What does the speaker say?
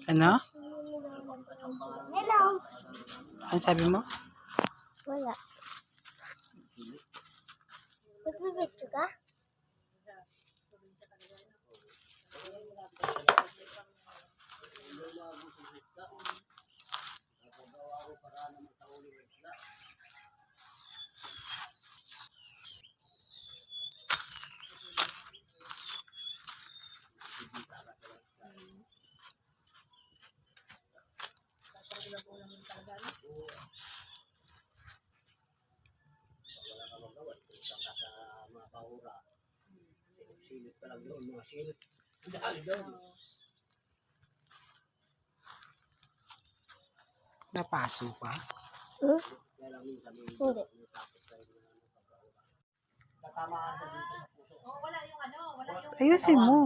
Ano? Hello. Ano sabi mo? Wala. Nagbibidyo ka? Napaso pa? Hmm? Hindi. Ayusin mo.